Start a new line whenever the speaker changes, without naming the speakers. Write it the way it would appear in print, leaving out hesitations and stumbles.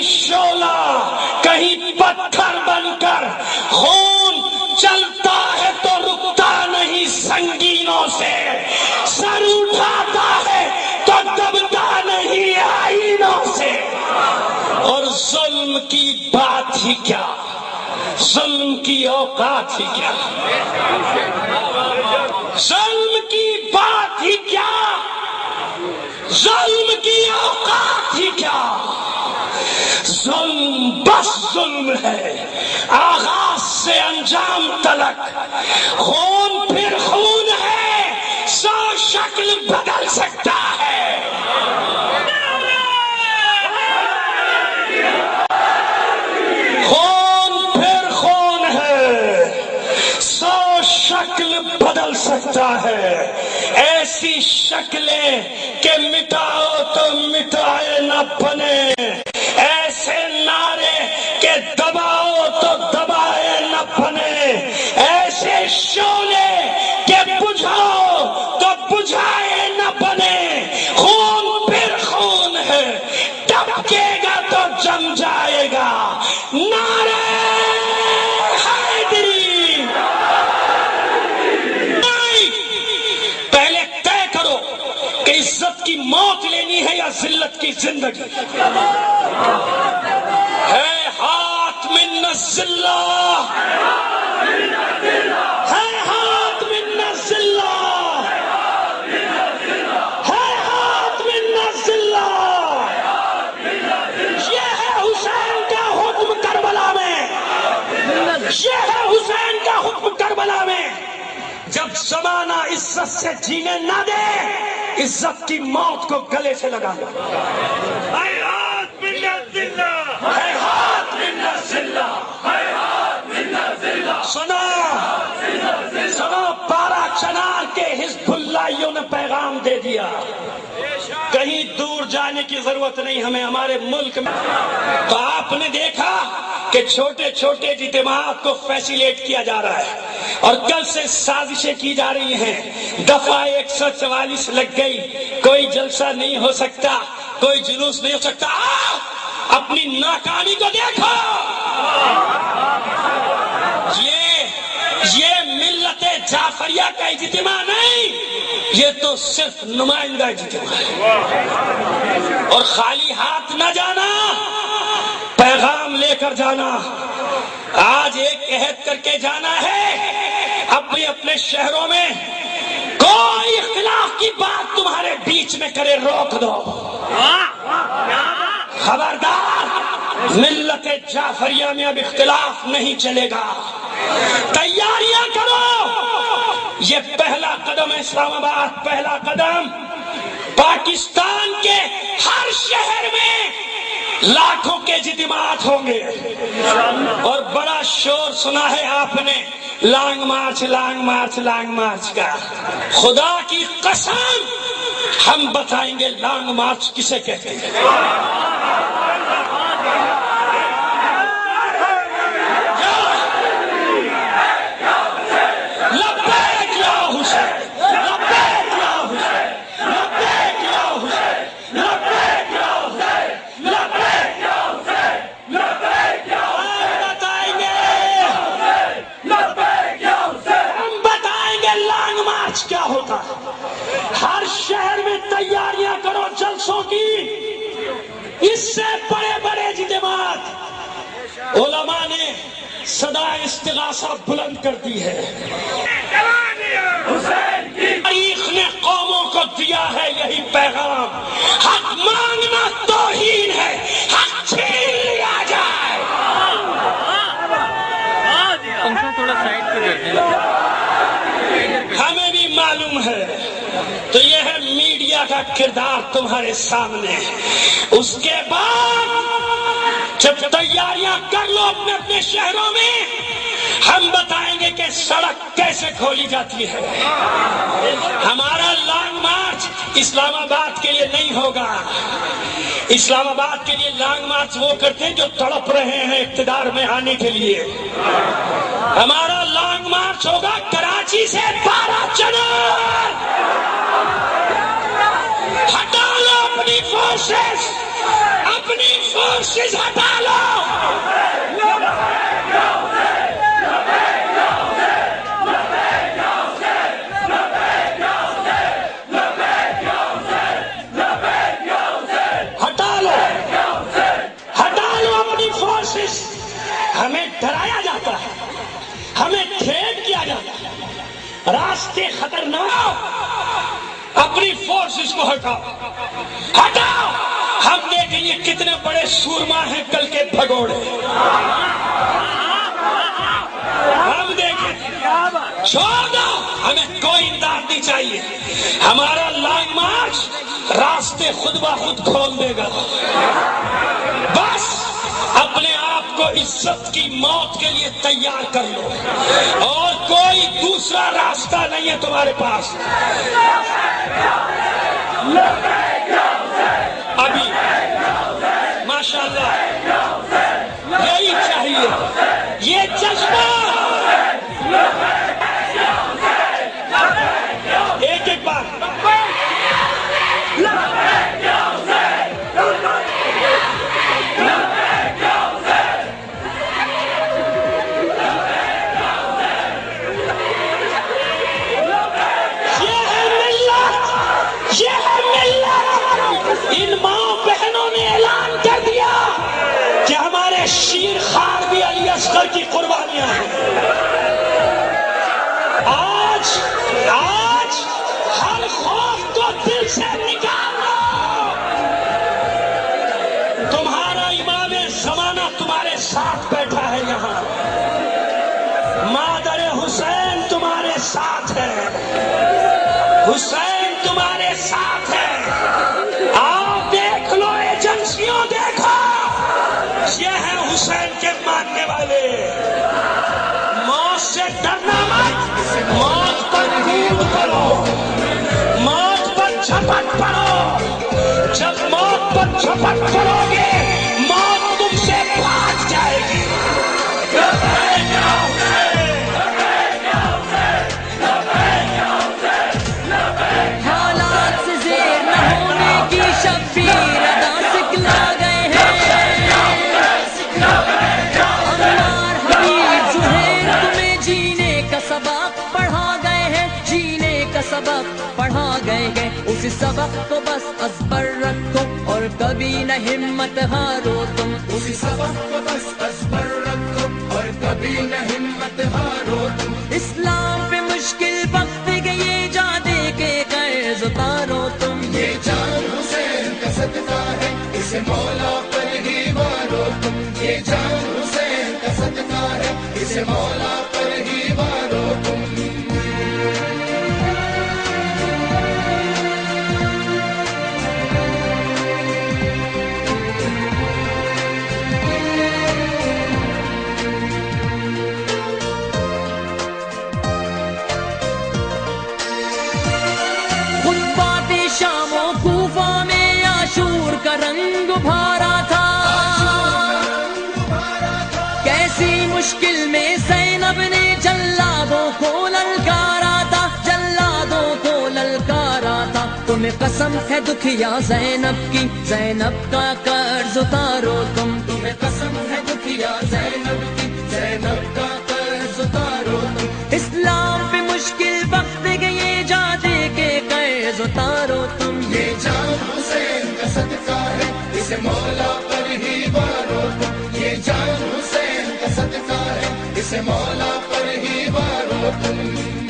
شعلہ کہیں پتھر بن کر خون چلتا ہے تو رکتا نہیں سنگینوں سے، سر اٹھاتا ہے تو دبتا نہیں آئینوں سے۔ اور ظلم کی بات ہی کیا، ظلم کی اوقات ہی کیا، ظلم کی بات ہی کیا، ظلم کی اوقات ہی کیا۔ ظلم بس ظلم ہے، آغاز سے انجام تلک، خون پھر خون ہے، 100 شکل بدل سکتا ہے۔ خون پھر خون ہے، 100 شکل بدل سکتا ہے۔ ایسی شکلیں کہ مٹاؤ تو مٹائے نہ بنے، ایسے نعرے کہ دباؤ تو دبائے نہ بنے، ایسے شعلے کہ بجھاؤ تو بجھائے نہ بنے۔ خون پھر خون ہے، ٹپکے گا تو جم جائے گا۔ نعرے حیدری! نہیں، پہلے طے کرو کہ عزت کی موت لینی ہے یا ذلت کی زندگی۔ ہے ہاتھ من الذلہ، ہے ہاتھ من الذلہ، ہے ہاتھ من الذلہ۔ یہ ہے حسین کا حکم کربلا میں، یہ ہے حسین کا حکم کربلا میں۔ جب زمانہ عزت سے جینے نہ دے، عزت کی موت کو گلے سے لگا لو۔ سنو 12 چنار کے حزب اللہیوں نے پیغام دے دیا، کہیں دور جانے کی ضرورت نہیں ہمیں، ہمارے ملک میں۔ تو آپ نے دیکھا کہ چھوٹے چھوٹے اجتماعات کو فیسیلیٹ کیا جا رہا ہے، اور کل سے سازشیں کی جا رہی ہیں۔ دفعہ 144 لگ گئی، کوئی جلسہ نہیں ہو سکتا، کوئی جلوس نہیں ہو سکتا۔ اپنی ناکامی کو دیکھو۔ یہ ملت جعفریہ کا اجتماع نہیں، یہ تو صرف نمائندہ اجتماع ہے۔ اور خالی ہاتھ نہ جانا، پیغام لے کر جانا۔ آج ایک عہد کر کے جانا ہے، اپنے اپنے شہروں میں کوئی اختلاف کی بات تمہارے بیچ میں کرے روک دو۔ خبردار، ملت جعفریہ میں اب اختلاف نہیں چلے گا۔ تیاریاں کرو، یہ پہلا قدم ہے اسلام آباد، پہلا قدم۔ پاکستان کے ہر شہر میں لاکھوں کے اجتماعات ہوں گے، اور بڑا شور سنا ہے آپ نے، long march long march long march کا۔ خدا کی قسم ہم بتائیں گے لانگ مارچ کسے کہتے ہیں۔ کیا ہوتا ہے؟ ہر شہر میں تیاریاں کرو جلسوں کی، اس سے بڑے بڑے اجتماعات۔ علماء نے صدا استغاثہ بلند کر دی ہے، تاریخ نے قوموں کو دیا ہے یہی پیغام، حق مانگنا توہین ہے، حق چھین لیا جائے۔
تھوڑا سائڈ پہ کرتے
ہمیں بھی معلوم ہے، تو یہ ہے میڈیا کا کردار تمہارے سامنے۔ اس کے بعد جب تیاریاں کر لو اپنے اپنے شہروں میں، ہم بتائیں گے کہ سڑک کیسے کھولی جاتی ہے۔ ہمارا لانگ مارچ اسلام آباد کے لیے نہیں ہوگا۔ اسلام آباد کے لیے لانگ مارچ وہ کرتے ہیں جو تڑپ رہے ہیں اقتدار میں آنے کے لیے۔ ہمارا لانگ مارچ ہوگا کراچی سے 12 چنار۔ ہٹا لو اپنی فورسز، اپنی فورس فورسز ہٹا لو. ہمیں ڈرایا جاتا ہے, ہمیں تھریٹ کیا جاتا ہے, راستے خطرناک, اپنی فورسز کو ہٹاؤ, ہٹاؤ. ہم دیکھیں یہ کتنے بڑے سورما ہیں کل کے بھگوڑے, ہم دیکھیں, چھوڑ دو, ہمیں کوئی امداد نہیں چاہیے. ہمارا لانگ مارچ راستے خود بخود کھول دے گا. بس اپنے آپ کو عزت کی موت کے لیے تیار کر لو, اور کوئی دوسرا راستہ نہیں ہے تمہارے پاس. ابھی ماشاءاللہ یہی چاہیے, یہ جذبہ. ایک ایک بار ان ماں بہنوں نے اعلان کر دیا کہ ہمارے شیر خوار بھی علی اصغر کی قربانیاں ہیں. آج ہر خوف کو دل سے نکال دو. تمہارا امام زمانہ تمہارے ساتھ بیٹھا ہے یہاں, مادر حسین تمہارے ساتھ ہے, حسین تمہارے ساتھ ہے. آپ دیکھ لو, ایجنسیوں دیکھو, یہ ہیں حسین کے ماننے والے. موت سے ڈرنا مت, موت پر کود پڑو, موت پر جھپٹ پڑو. جب موت پر جھپٹ پڑو گے موت تم سے بھاگ جائے گی.
شبیر ادا سکھلا گئے ہیں, عمار حبیب زہیر تمہیں جینے کا سبق پڑھا گئے ہیں, جینے کا سبق پڑھا گئے ہیں. اسی سبق کو بس ازبر رکھو اور کبھی نہ ہمت ہارو تم. اسی سبق کو بس ازبر رکھو اور کبھی نہ ہمت ہارو تم. اسلام پہ مشکل وقت گئے جا دے کے قرض اتارو تم. یہ جان حسین کا صدقہ ہے, اسے مولا پر ہی مارو تم. یہ جان حسین کا صدقہ ہے, اسے مولا پر ہی مارو تم. شام و کوفہ میں عاشور کا رنگ بھارا تھا, کیسی مشکل میں زینب نے جلادوں کو للکارا تھا, جلادوں کو للکارا تھا. تمہیں قسم ہے دکھیا زینب کی, زینب کا قرض اتارو تم. تمہیں قسم ہے دکھیا زینب کی, زینب کا قرض اتارو تم. اسلام پہ مشکل وقت گئے جا دے کے قرض اتارو تم. یہ جان حسین کا صدقہ ہے, اسے مولا پر ہی مارو تم. یہ جان حسین کا صدقہ ہے, اسے مولا پر ہی مارو تم.